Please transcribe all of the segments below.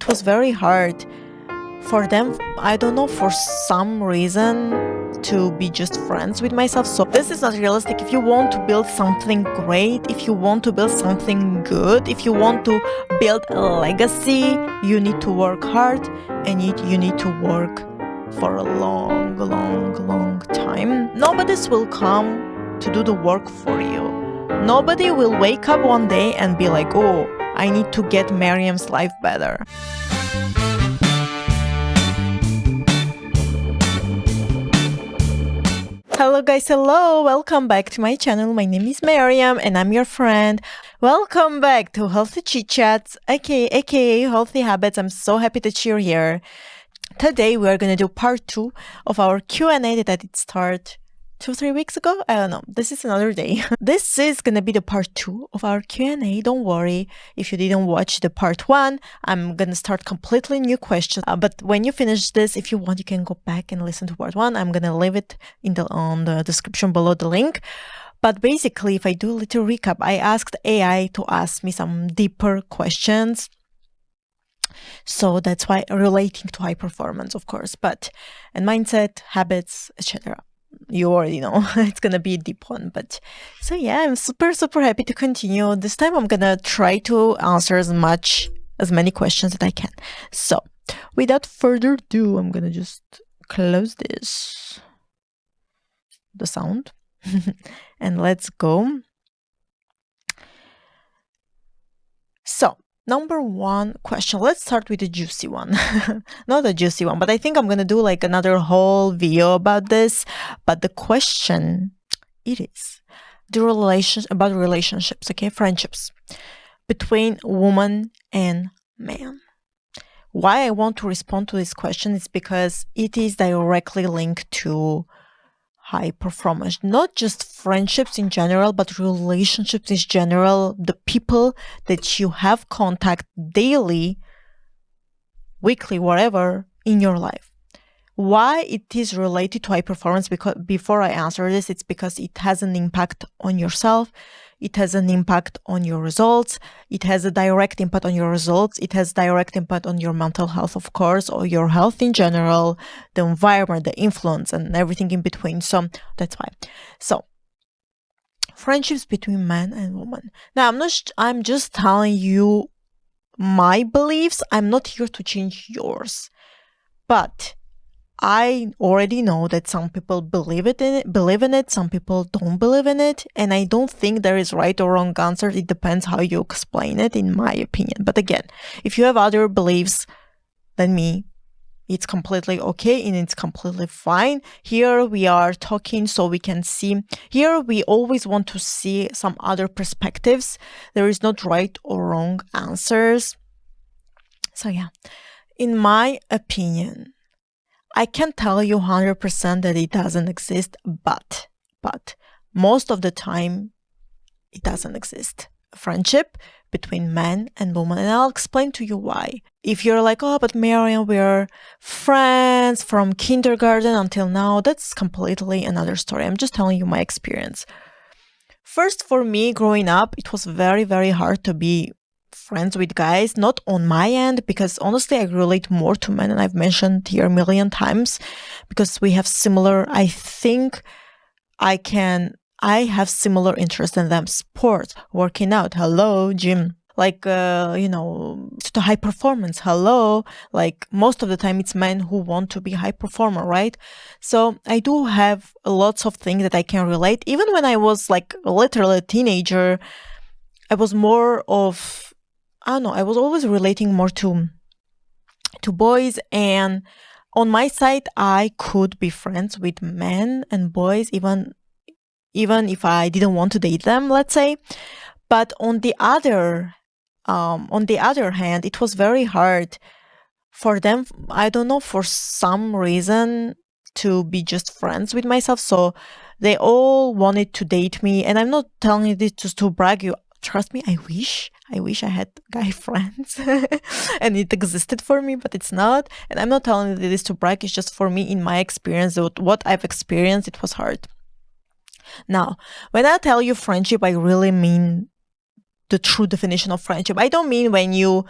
It was very hard for them, I don't know, for some reason, to be just friends with myself. So this is not realistic. If you want to build something great, if you want to build something good, if you want to build a legacy, you need to work hard, and you need to work for a long time. Nobody will come to do the work for you. Nobody will wake up one day and be like, oh, I need to get Miriam's life better. Hello guys, hello! Welcome back to my channel. My name is Miriam and I'm your friend. Welcome back to Healthy Chit Chats, aka Healthy Habits. I'm so happy that you're here. Today we are going to do part 2 of our Q&A that I did start 2-3 weeks ago. I don't know. This is another day. This is going to be the part 2 of our Q&A. Don't worry if you didn't watch the part 1. I'm going to start completely new questions. But when you finish this, if you want, you can go back and listen to part 1. I'm going to leave it on the description below the link. But basically, if I do a little recap, I asked AI to ask me some deeper questions. So that's why relating to high performance, of course, and mindset, habits, etc. You already know it's gonna be a deep one, but so yeah, I'm super happy to continue. This time I'm gonna try to answer as many questions that I can. So without further ado, I'm gonna just close the sound and let's go. So number 1 question. Let's start with the juicy one. Not a juicy one, but I think I'm going to do like another whole video about this. But the question, it is about relationships, okay? Friendships between woman and man. Why I want to respond to this question is because it is directly linked to high performance, not just friendships in general, but relationships in general, the people that you have contact daily, weekly, whatever, in your life. Why it is related to high performance? Because before I answer this, it's because it has an impact on yourself. It has an impact on your results. It has a direct impact on your results. It has direct impact on your mental health, of course, or your health in general, the environment, the influence, and everything in between. So that's why. So friendships between man and woman. Now, I'm just telling you my beliefs. I'm not here to change yours. But I already know that some people believe in it, some people don't believe in it, and I don't think there is right or wrong answer. It depends how you explain it, in my opinion. But again, if you have other beliefs than me, it's completely okay and it's completely fine. Here we are talking so we can see. Here we always want to see some other perspectives. There is not right or wrong answers. So yeah, in my opinion, I can tell you 100% that it doesn't exist, but most of the time it doesn't exist. Friendship between man and woman, and I'll explain to you why. If you're like, oh, but Miriam, we're friends from kindergarten until now, that's completely another story. I'm just telling you my experience. First, for me, growing up, it was very hard to be friends with guys, not on my end, because honestly I relate more to men, and I've mentioned here a million times, because we have similar, I think I have similar interest in them. Sport, working out, hello, gym, like to high performance, hello, like most of the time it's men who want to be high performer, right? So I do have lots of things that I can relate. Even when I was like literally a teenager, I was more of, I don't know, I was always relating more to boys, and on my side, I could be friends with men and boys, even if I didn't want to date them, let's say. But on the other hand, it was very hard for them, I don't know, for some reason, to be just friends with myself. So they all wanted to date me, and I'm not telling you this just to brag you. Trust me, I wish I had guy friends and it existed for me, but it's not. And I'm not telling you this to brag, it's just for me, in my experience, what I've experienced, it was hard. Now, when I tell you friendship, I really mean the true definition of friendship. I don't mean when you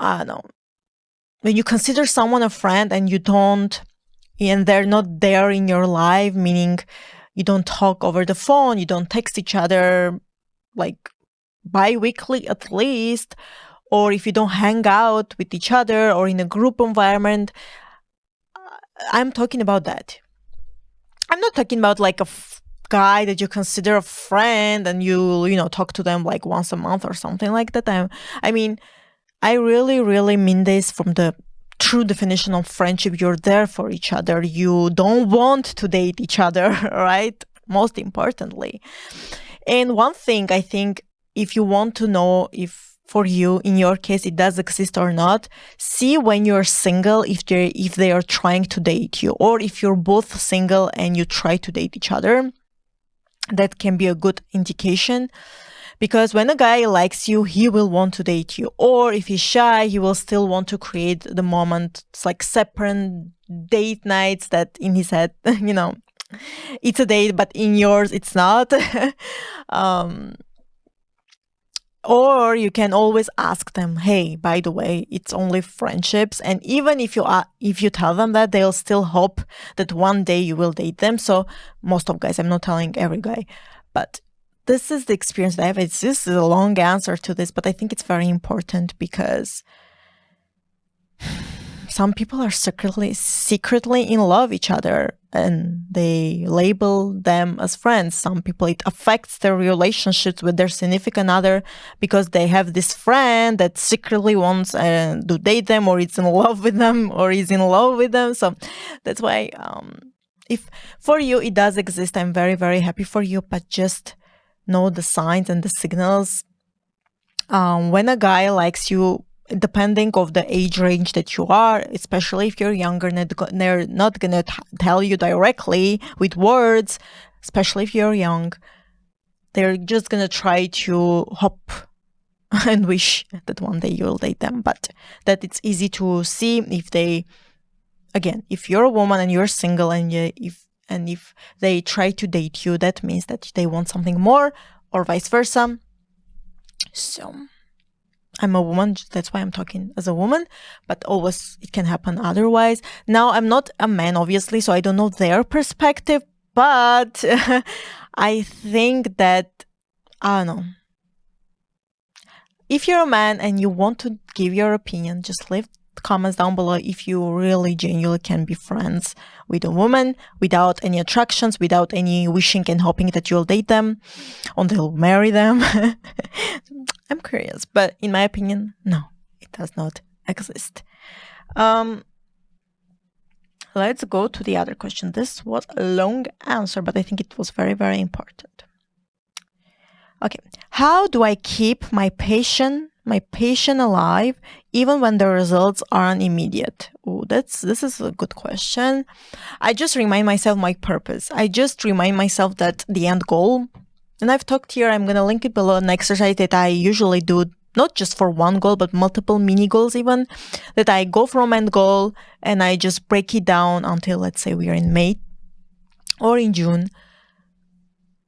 I don't know, when you consider someone a friend and they're not there in your life, meaning you don't talk over the phone, you don't text each other like bi-weekly at least, or if you don't hang out with each other or in a group environment, I'm talking about that. I'm not talking about like a guy that you consider a friend and you talk to them like once a month or something like that. I mean, I really, really mean this from the true definition of friendship. You're there for each other. You don't want to date each other, right? Most importantly. And one thing I think, if you want to know if for you, in your case, it does exist or not, see when you're single if they are trying to date you, or if you're both single and you try to date each other. That can be a good indication. Because when a guy likes you, he will want to date you. Or if he's shy, he will still want to create the moment. It's like separate date nights that in his head, it's a date, but in yours, it's not. Or you can always ask them, hey, by the way, it's only friendships. And even if you tell them that, they'll still hope that one day you will date them. So most of guys, I'm not telling every guy, but this is the experience that I have. This is a long answer to this, but I think it's very important because some people are secretly in love with each other and they label them as friends. Some people, it affects their relationships with their significant other because they have this friend that secretly wants to date them, or is in love with them, or is in love with them. So that's why if for you it does exist, I'm very, very happy for you, but just know the signs and the signals. When a guy likes you, depending of the age range that you are, especially if you're younger, they're not gonna tell you directly with words, especially if you're young. They're just gonna try to hope and wish that one day you'll date them. But that it's easy to see if you're a woman and you're single and if they try to date you, that means that they want something more, or vice versa. So I'm a woman, that's why I'm talking as a woman, but always it can happen otherwise. Now, I'm not a man, obviously, so I don't know their perspective, but I think that, I don't know. If you're a man and you want to give your opinion, just leave comments down below if you really genuinely can be friends with a woman without any attractions, without any wishing and hoping that you'll date them or they'll marry them. I'm curious, but in my opinion, no, it does not exist. Let's go to the other question. This was a long answer, but I think it was very, very important. Okay, how do I keep my passion alive even when the results aren't immediate? Oh, this is a good question. I just remind myself my purpose. I just remind myself that the end goal, and I've talked here, I'm going to link it below, an exercise that I usually do, not just for one goal, but multiple mini goals even, that I go from end goal and I just break it down until, let's say we are in May or in June.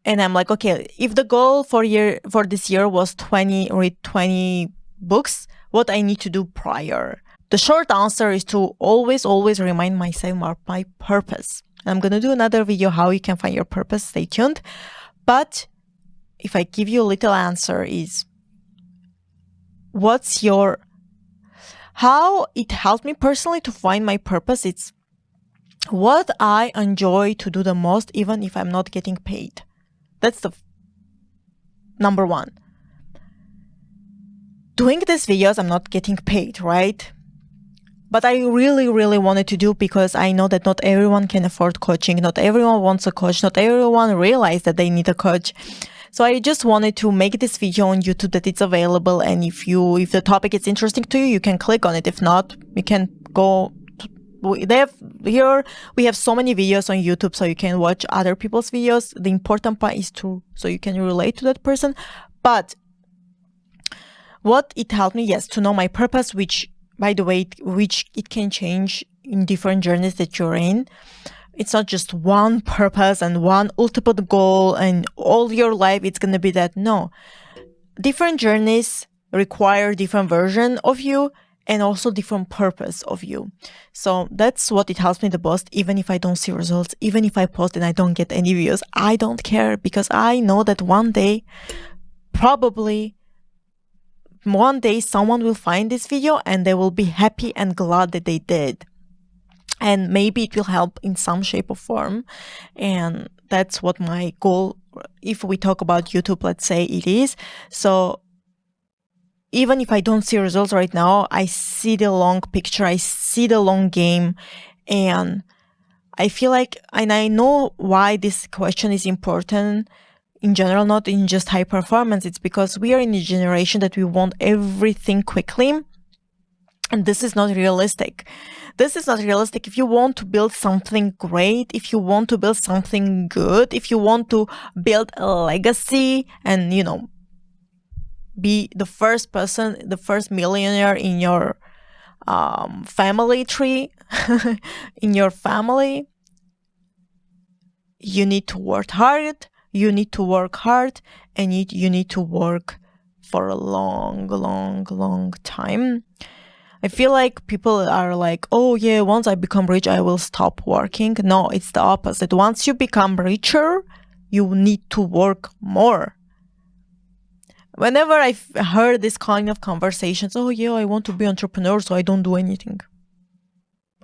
And I'm like, okay, if the goal for this year was read 20 books, what I need to do prior? The short answer is to always remind myself of my purpose. And I'm going to do another video how you can find your purpose. Stay tuned. But if I give you a little answer is, how it helped me personally to find my purpose. It's what I enjoy to do the most, even if I'm not getting paid. That's the number one. Doing these videos, I'm not getting paid, right? But I really, really wanted to do because I know that not everyone can afford coaching. Not everyone wants a coach. Not everyone realizes that they need a coach. So I just wanted to make this video on YouTube that it's available. And if the topic is interesting to you, you can click on it. If not, you can go. We have so many videos on YouTube, so you can watch other people's videos. The important part is so you can relate to that person. But what it helped me, yes, to know my purpose, which, by the way, it can change in different journeys that you're in. It's not just one purpose and one ultimate goal and all your life it's going to be that. No. Different journeys require different version of you. and also different purpose of you. So that's what it helps me the most. Even if I don't see results, even if I post and I don't get any views, I don't care, because I know that one day, probably one day, someone will find this video and they will be happy and glad that they did. And maybe it will help in some shape or form. And that's what my goal, if we talk about YouTube, let's say it is. So even if I don't see results right now, I see the long picture, I see the long game, and I feel like, and I know why this question is important in general, not in just high performance. It's because we are in a generation that we want everything quickly, and this is not realistic. This is not realistic. If you want to build something great, if you want to build something good, if you want to build a legacy and, be the first person, the first millionaire in your family tree, in your family, you need to work hard. You need to work hard, and you need to work for a long, long, long time. I feel like people are like, oh yeah, once I become rich, I will stop working. No, it's the opposite. Once you become richer, you need to work more. Whenever I've heard this kind of conversations, oh yeah, I want to be entrepreneur, so I don't do anything.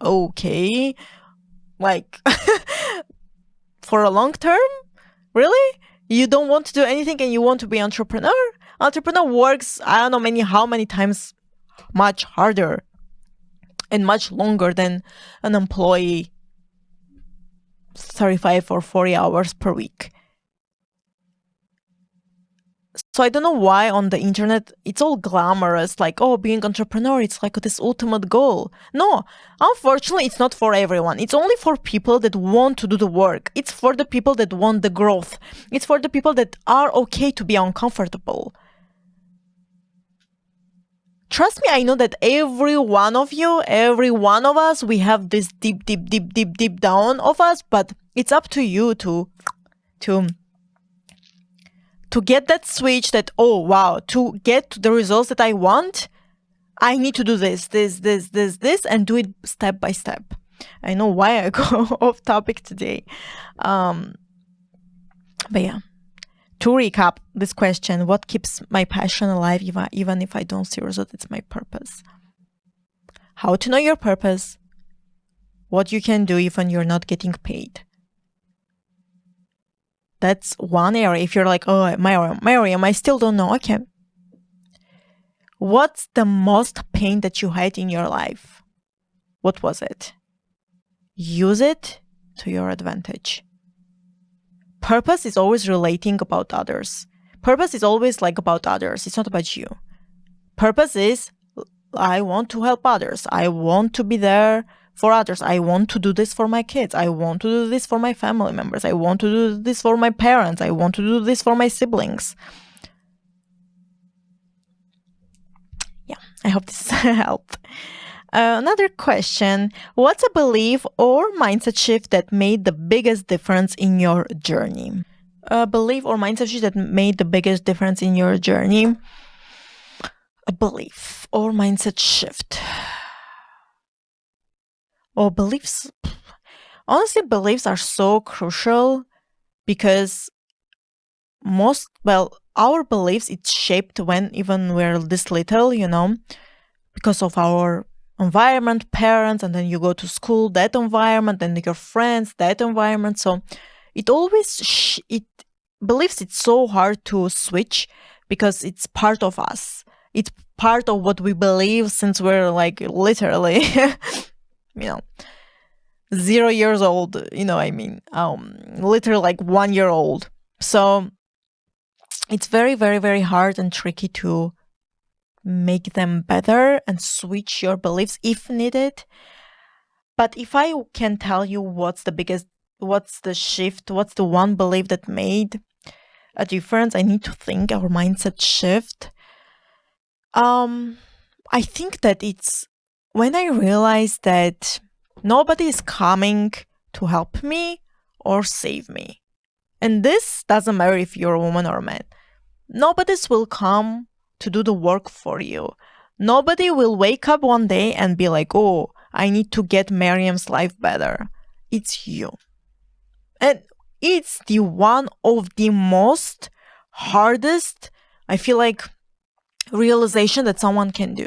Okay, like for a long term? Really? You don't want to do anything and you want to be entrepreneur? Entrepreneur works, I don't know how many times much harder and much longer than an employee, 35 or 40 hours per week. So I don't know why on the internet it's all glamorous, like, oh, being entrepreneur, it's like this ultimate goal. No, unfortunately, it's not for everyone. It's only for people that want to do the work. It's for the people that want the growth. It's for the people that are okay to be uncomfortable. Trust me, I know that every one of you, every one of us, we have this deep, deep, deep, deep, deep down of us, but it's up to you to get that switch that, oh, wow, to get the results that I want, I need to do this, and do it step by step. I know why I go off topic today. But yeah, to recap this question, what keeps my passion alive even if I don't see results? It's my purpose. How to know your purpose, what you can do even you're not getting paid. That's one area. If you're like, oh, Mariam, I still don't know. Okay. What's the most pain that you had in your life? What was it? Use it to your advantage. Purpose is always relating about others. Purpose is always like about others. It's not about you. Purpose is, I want to help others. I want to be there for others. I want to do this for my kids. I want to do this for my family members. I want to do this for my parents. I want to do this for my siblings. Yeah, I hope this helped. Another question. What's a belief or mindset shift that made the biggest difference in your journey? A belief or mindset shift that made the biggest difference in your journey? A belief or mindset shift. Or beliefs. Honestly, beliefs are so crucial because our beliefs, it's shaped when even we're this little, because of our environment, parents, and then you go to school, that environment, and your friends, that environment. So it always, beliefs, it's so hard to switch because it's part of us. It's part of what we believe since we're like literally 0 years old, literally like 1 year old. So it's very, very, very hard and tricky to make them better and switch your beliefs if needed. But if I can tell you what's the shift, what's the one belief that made a difference, I need to think our mindset shift. I think that it's when I realized that nobody is coming to help me or save me. And this doesn't matter if you're a woman or a man. Nobody will come to do the work for you. Nobody will wake up one day and be like, oh, I need to get Miriam's life better. It's you. And it's the one of the most hardest, I feel like, realization that someone can do.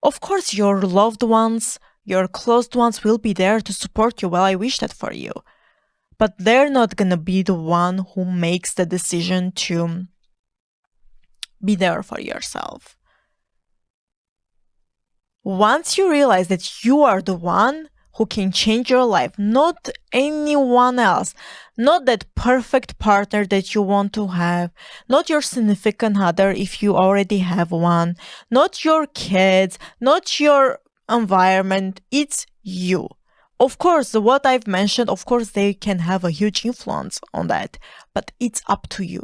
Of course, your loved ones, your close ones will be there to support you. Well, I wish that for you. But they're not going to be the one who makes the decision to be there for yourself. Once you realize that you are the one who can change your life, not anyone else, not that perfect partner that you want to have, not your significant other if you already have one, not your kids, not your environment, it's you. Of course, what I've mentioned, of course, they can have a huge influence on that, but it's up to you.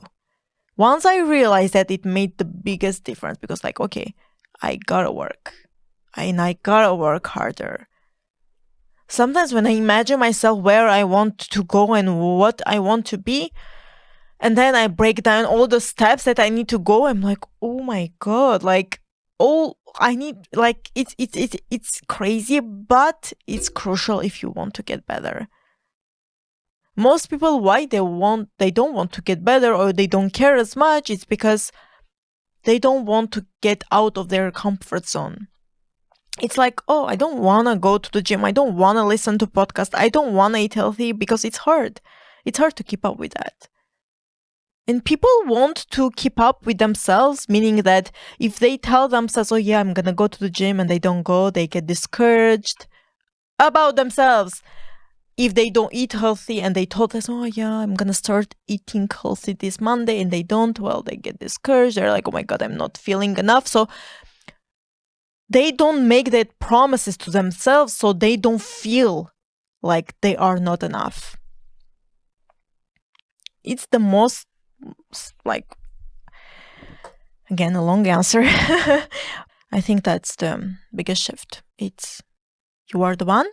Once I realized that, it made the biggest difference because like, okay, I gotta work. And I gotta work harder. Sometimes when I imagine myself where I want to go and what I want to be, and then I break down all the steps that I need to go, I'm like, oh my God, like all I need, like it's crazy, but it's crucial if you want to get better. Most people, why they don't want to get better or they don't care as much, it's because they don't want to get out of their comfort zone. It's like, oh, I don't want to go to the gym. I don't want to listen to podcasts. I don't want to eat healthy because it's hard. It's hard to keep up with that. And people want to keep up with themselves, meaning that if they tell themselves, oh yeah, I'm going to go to the gym and they don't go, they get discouraged about themselves. If they don't eat healthy and they told us, oh yeah, I'm going to start eating healthy this Monday and they don't, well, they get discouraged. They're like, oh my God, I'm not feeling enough. So they don't make that promises to themselves, so they don't feel like they are not enough. It's the most, like, again, a long answer. I think that's the biggest shift. It's you are the one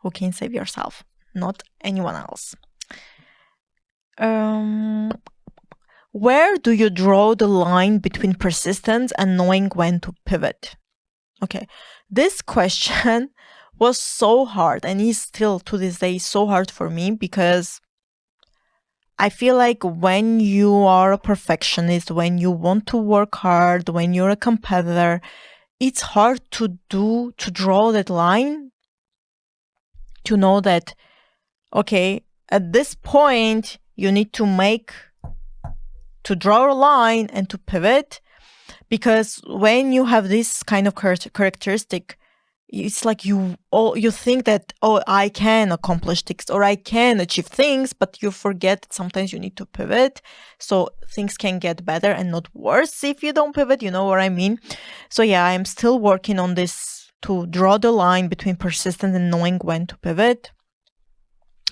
who can save yourself, not anyone else. Where do you draw the line between persistence and knowing when to pivot? Okay, this question was so hard and is still to this day so hard for me because I feel like when you are a perfectionist, when you want to work hard, when you're a competitor, it's hard to draw that line, to know that, okay, at this point, you need to draw a line and to pivot. Because when you have this kind of characteristic, it's like you think that, oh, I can accomplish things or I can achieve things, but you forget that sometimes you need to pivot. So things can get better and not worse if you don't pivot, you know what I mean? So yeah, I'm still working on this to draw the line between persistence and knowing when to pivot.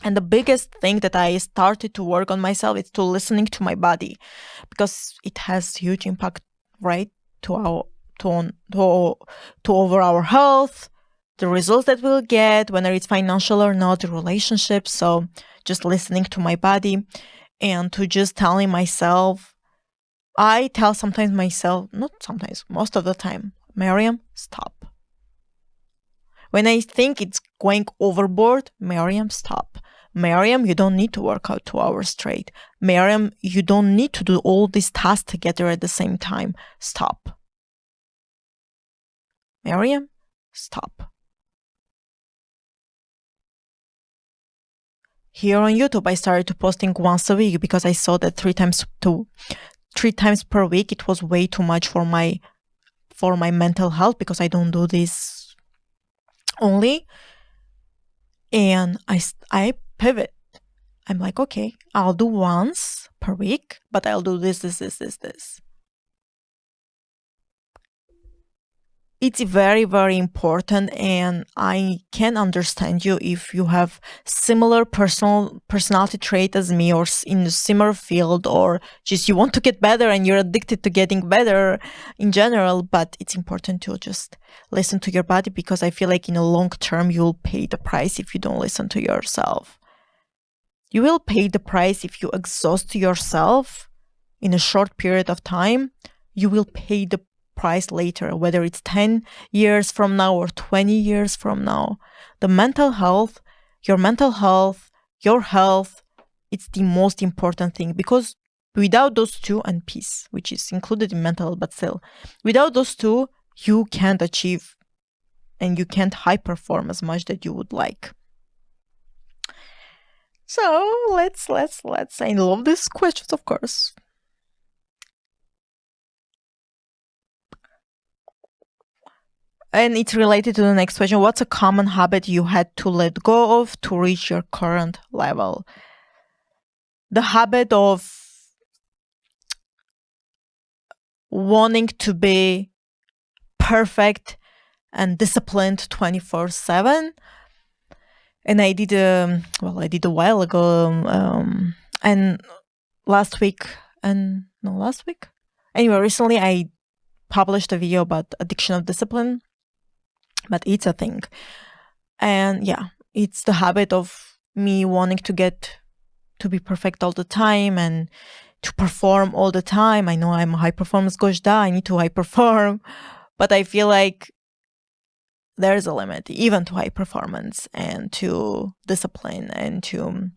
And the biggest thing that I started to work on myself is to listening to my body, because it has huge impact, right, to over our health, the results that we'll get, whether it's financial or not, the relationships. So just listening to my body and to just telling myself, I tell sometimes myself, not sometimes, most of the time, Miriam, stop. When I think it's going overboard, Miriam, stop. Miriam, you don't need to work out 2 hours straight. Miriam, you don't need to do all these tasks together at the same time. Stop. Miriam, stop. Here on YouTube, I started to posting once a week because I saw that 3 times per week, it was way too much for my mental health, because I don't do this only. And I pivot. I'm like, okay, I'll do once per week, but I'll do this. It's very, very important, and I can understand you if you have similar personality trait as me, or in a similar field, or just you want to get better and you're addicted to getting better in general. But it's important to just listen to your body, because I feel like in a long term, you'll pay the price if you don't listen to yourself. You will pay the price if you exhaust yourself in a short period of time. You will pay the price later, whether it's 10 years from now or 20 years from now. The mental health, your health, it's the most important thing, because without those two, and peace, which is included in mental, but still, without those two, you can't achieve and you can't high perform as much that you would like. So let's. I love these questions, of course. And it's related to the next question. What's a common habit you had to let go of to reach your current level? The habit of wanting to be perfect and disciplined 24/7. And I did a while ago, and recently I published a video about addiction of discipline, but it's a thing. And yeah, it's the habit of me wanting to be perfect all the time and to perform all the time. I know I'm a high performance coach, I need to high perform, but I feel like there's a limit even to high performance and to discipline and to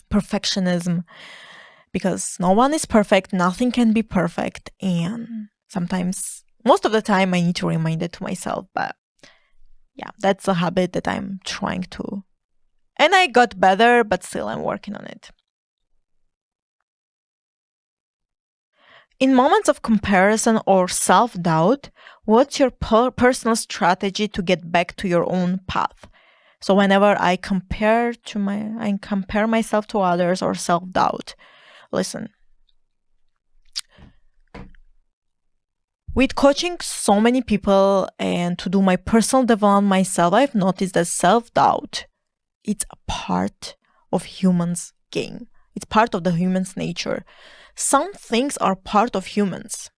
perfectionism, because no one is perfect, nothing can be perfect, and sometimes, most of the time, I need to remind it to myself. But yeah, that's a habit that I'm trying to, and I got better, but still I'm working on it. In moments of comparison or self-doubt, what's your personal strategy to get back to your own path? So whenever I compare myself to others or self-doubt, listen. With coaching so many people and to do my personal development myself, I've noticed that self-doubt, it's a part of humans' game. It's part of the human's nature. Some things are part of humans.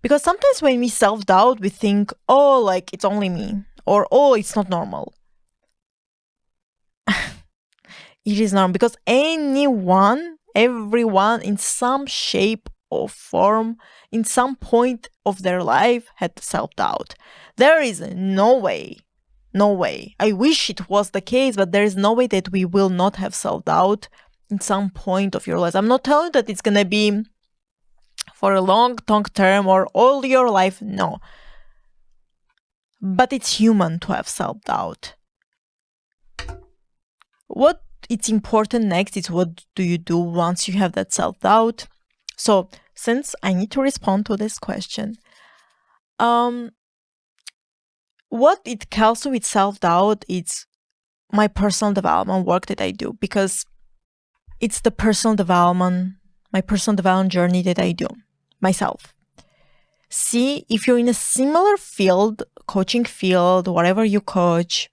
Because sometimes when we self-doubt, we think, oh, like it's only me, or oh, it's not normal. It is normal, because everyone in some shape or form, in some point of their life had self-doubt. There is no way. I wish it was the case, but there is no way that we will not have self-doubt in some point of your life. I'm not telling you that it's going to be for a long term or all your life. No. But it's human to have self-doubt. What it's important next is, what do you do once you have that self-doubt? So, since I need to respond to this question, what it comes with self-doubt is my personal development work that I do, because it's my personal development journey that I do myself. See, if you're in a similar field, coaching field, whatever you coach,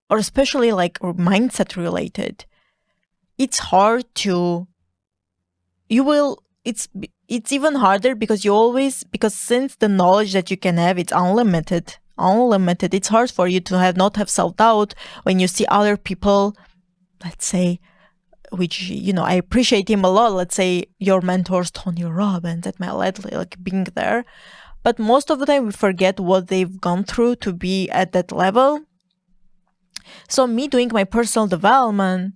or especially like mindset related, it's hard to, it's even harder because since the knowledge that you can have, it's unlimited, it's hard for you to not have self-doubt when you see other people, let's say, which, I appreciate him a lot. Let's say your mentors, Tony Robbins, at my like being there. But most of the time we forget what they've gone through to be at that level. So me doing my personal development,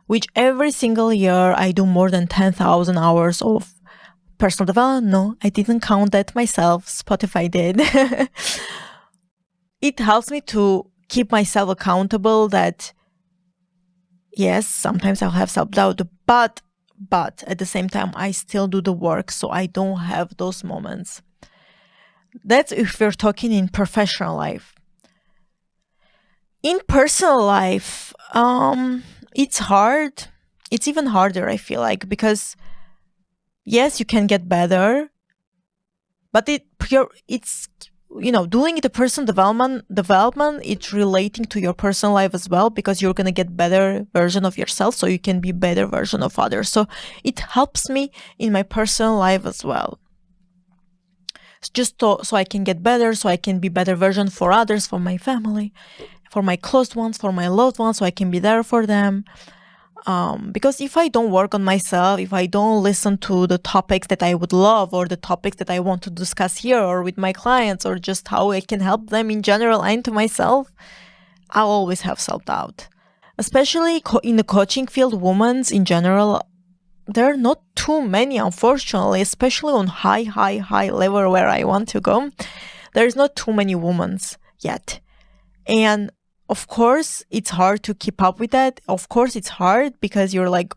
which every single year I do more than 10,000 hours of personal development. No, I didn't count that myself. Spotify did. It helps me to keep myself accountable that, yes, sometimes I'll have self-doubt, but at the same time, I still do the work, so I don't have those moments. That's if we're talking in professional life. In personal life, it's hard. It's even harder, I feel like, because yes, you can get better, but it's doing the personal development, it's relating to your personal life as well, because you're going to get better version of yourself, so you can be better version of others. So it helps me in my personal life as well. Just so I can get better, so I can be better version for others, for my family, for my close ones, for my loved ones, so I can be there for them. Because if I don't work on myself, if I don't listen to the topics that I would love or the topics that I want to discuss here or with my clients or just how I can help them in general and to myself, I'll always have self-doubt. Especially in the coaching field, women in general, there are not too many, unfortunately, especially on high level where I want to go. There's not too many women yet. And of course, it's hard to keep up with that. Of course, it's hard because you're like,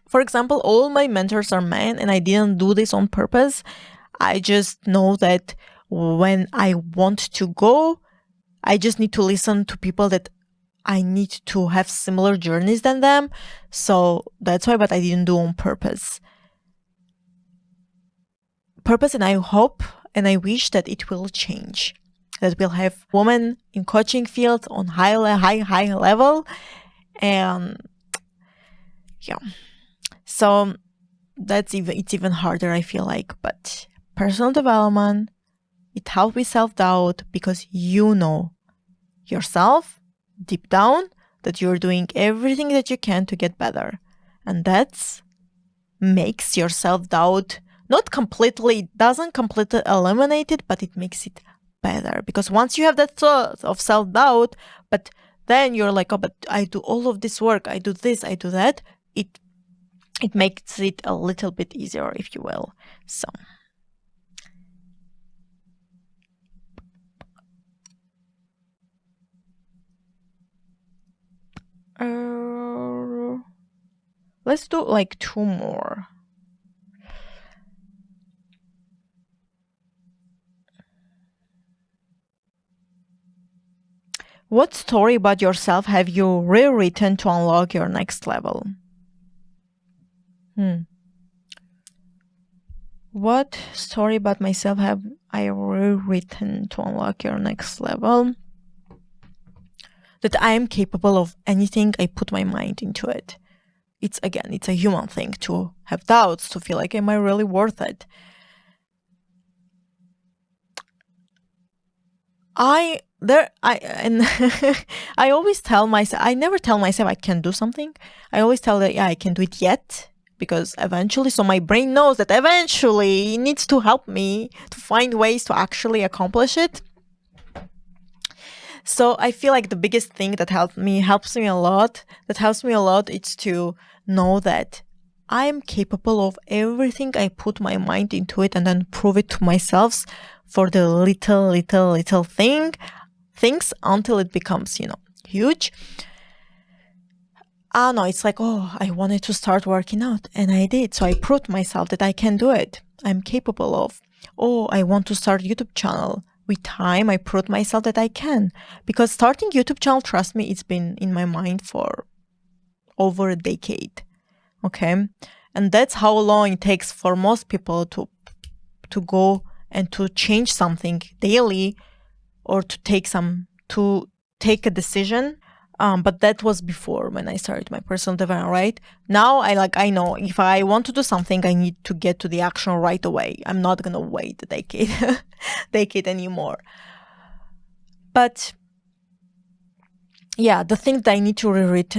for example, all my mentors are men and I didn't do this on purpose. I just know that when I want to go, I just need to listen to people that I need to have similar journeys than them. So that's why, but I didn't do on purpose. And I hope and I wish that it will change. That we'll have women in coaching field on high level. And yeah. So it's even harder, I feel like. But personal development, it helps with self-doubt because you know yourself deep down that you're doing everything that you can to get better. And that makes your self-doubt doesn't completely eliminate it, but it makes it better. Because once you have that thought of self-doubt, but then you're like, but I do all of this work, I do this, I do that, it makes it a little bit easier, if you will. So let's do like 2 more. What story about yourself have you rewritten to unlock your next level? What story about myself have I rewritten to unlock your next level? That I am capable of anything I put my mind into it. It's a human thing to have doubts, to feel like, am I really worth it? I always tell myself, I never tell myself I can do something. I always tell that, I can do it yet, because eventually, so my brain knows that eventually it needs to help me to find ways to actually accomplish it. So I feel like the biggest thing that helps me a lot, is to know that I am capable of everything I put my mind into it and then prove it to myself for the little things until it becomes, huge. No, it's like, I wanted to start working out and I did. So I proved myself that I can do it. I'm capable of. I want to start a YouTube channel. With time, I proved myself that I can. Because starting YouTube channel, trust me, it's been in my mind for over a decade. Okay? And that's how long it takes for most people to go and to change something daily or to take a decision. But that was before when I started my personal development, right? Now I know if I want to do something, I need to get to the action right away. I'm not going to wait a decade anymore. But yeah, the thing that I need to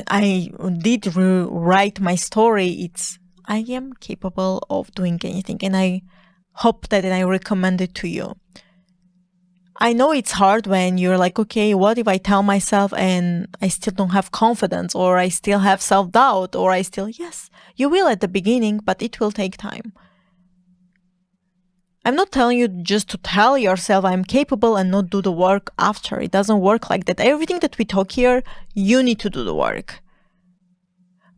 I did rewrite my story. It's I am capable of doing anything. And I hope that I recommend it to you. I know it's hard when you're like, okay, what if I tell myself and I still don't have confidence or I still have self-doubt or yes, you will at the beginning, but it will take time. I'm not telling you just to tell yourself I'm capable and not do the work after. It doesn't work like that. Everything that we talk here, you need to do the work.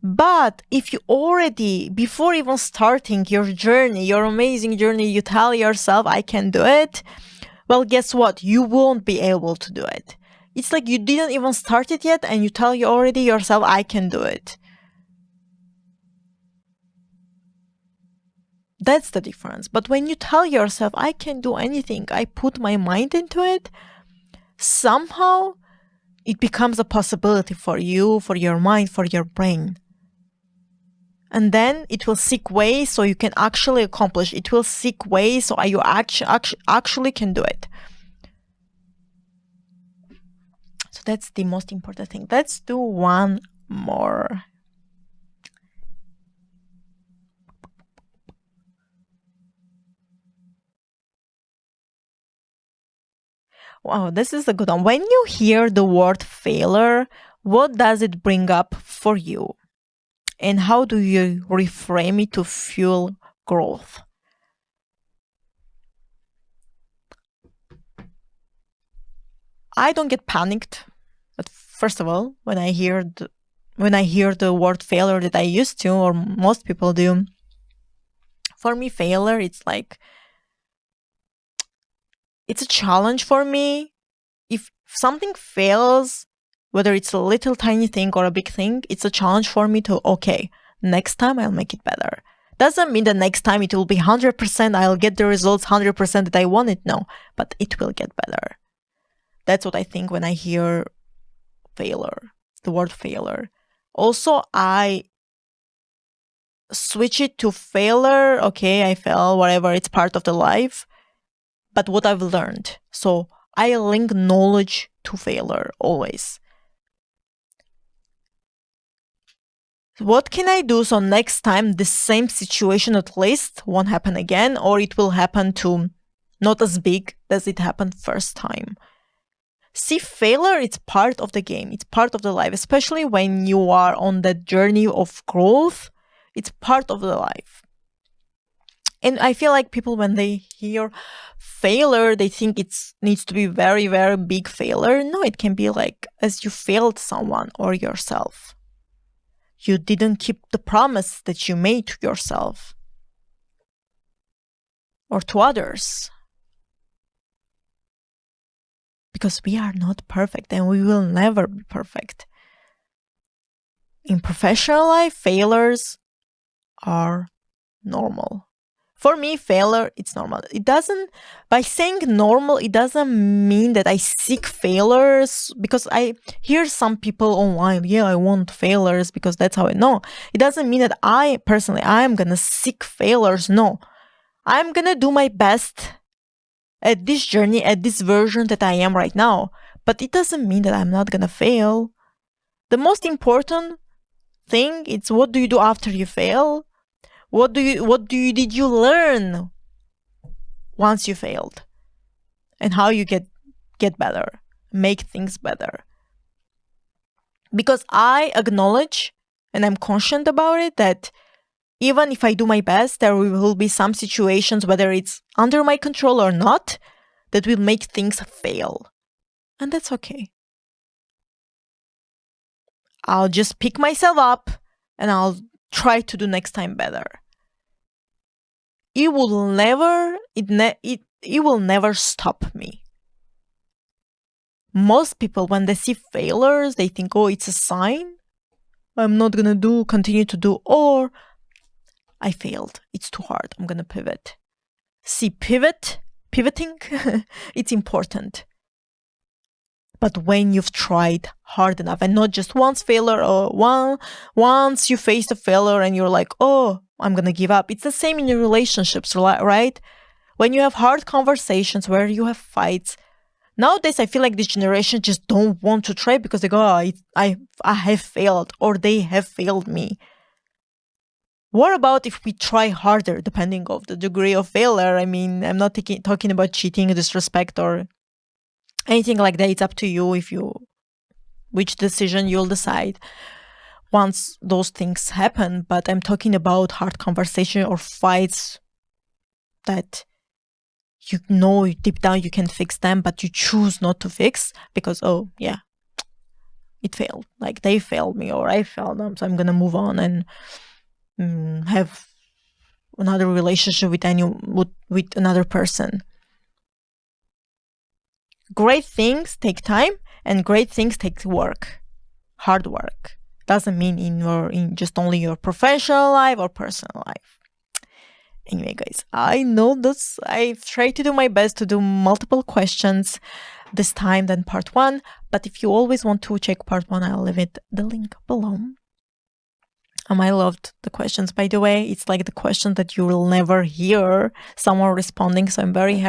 But if you already, before even starting your journey, your amazing journey, you tell yourself I can do it, well, guess what? You won't be able to do it. It's like you didn't even start it yet and you tell you already yourself, I can do it. That's the difference. But when you tell yourself, I can do anything, I put my mind into it, somehow it becomes a possibility for you, for your mind, for your brain. And then it will seek ways so you can actually accomplish. It will seek ways so you actually can do it. So That's the most important thing. Let's do one more. Wow, this is a good one. When you hear the word failure, what does it bring up for you? And how do you reframe it to fuel growth? I don't get panicked. But first of all, when I hear the word failure that I used to, or most people do, for me, failure, it's like, it's a challenge for me. If something fails, whether it's a little tiny thing or a big thing, it's a challenge for me to, okay, next time I'll make it better. Doesn't mean the next time it will be 100%, I'll get the results 100% that I wanted. No, but it will get better. That's what I think when I hear failure, the word failure. Also, I switch it to failure. Okay, I fail, whatever, it's part of the life. But what I've learned. So I link knowledge to failure always. What can I do so next time the same situation at least won't happen again, or it will happen to not as big as it happened first time? See, failure, it's part of the game. It's part of the life, especially when you are on that journey of growth. It's part of the life. And I feel like people, when they hear failure, they think it needs to be very, very big failure. No, it can be like as you failed someone or yourself. You didn't keep the promise that you made to yourself or to others. Because we are not perfect and we will never be perfect. In professional life, failures are normal. For me, failure, it's normal. It doesn't, by saying normal, it doesn't mean that I seek failures, because I hear some people online, yeah, I want failures because that's how I know. It doesn't mean that I am going to seek failures. No, I'm going to do my best at this journey, at this version that I am right now. But it doesn't mean that I'm not going to fail. The most important thing is, what do you do after you fail? What did you learn once you failed? And how you get better, make things better. Because I acknowledge, and I'm conscious about it, that even if I do my best, there will be some situations, whether it's under my control or not, that will make things fail. And that's okay. I'll just pick myself up and I'll try to do next time better. It will never stop me. Most people, when they see failures, they think, oh, it's a sign. I'm not going to continue to do, or I failed. It's too hard. I'm going to pivot. See, pivoting, it's important. But when you've tried hard enough, and not just once failure, or once you face a failure and you're like, oh, I'm going to give up. It's the same in your relationships, right? When you have hard conversations, where you have fights. Nowadays, I feel like this generation just don't want to try because they go, oh, I have failed, or they have failed me. What about if we try harder, depending on the degree of failure? I mean, I'm not talking about cheating, disrespect, or anything like that. It's up to you which decision you'll decide once those things happen. But I'm talking about hard conversation or fights that you know deep down you can fix them, but you choose not to fix because, oh yeah, it failed. Like they failed me or I failed them, so I'm gonna move on and have another relationship with another person. Great things take time, and great things take work, hard work. Doesn't mean in just only your professional life or personal life. Anyway, guys, I know this. I've tried to do my best to do multiple questions this time than part 1. But if you always want to check part 1, I'll leave the link below. I loved the questions, by the way. It's like the question that you will never hear someone responding. So I'm very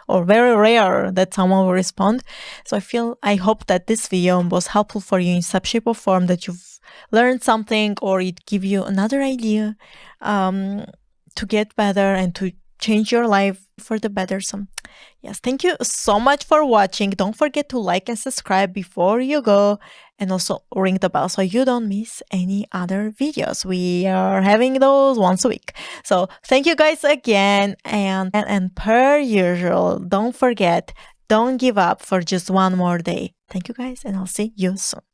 very rare that someone will respond. So I hope that this video was helpful for you in some shape or form, that you've learned something or it give you another idea to get better and to change your life for the better. So yes, thank you so much for watching. Don't forget to like and subscribe before you go, and also ring the bell so you don't miss any other videos. We are having those once a week. So thank you guys again, and per usual, don't forget, don't give up for just one more day. Thank you guys, and I'll see you soon.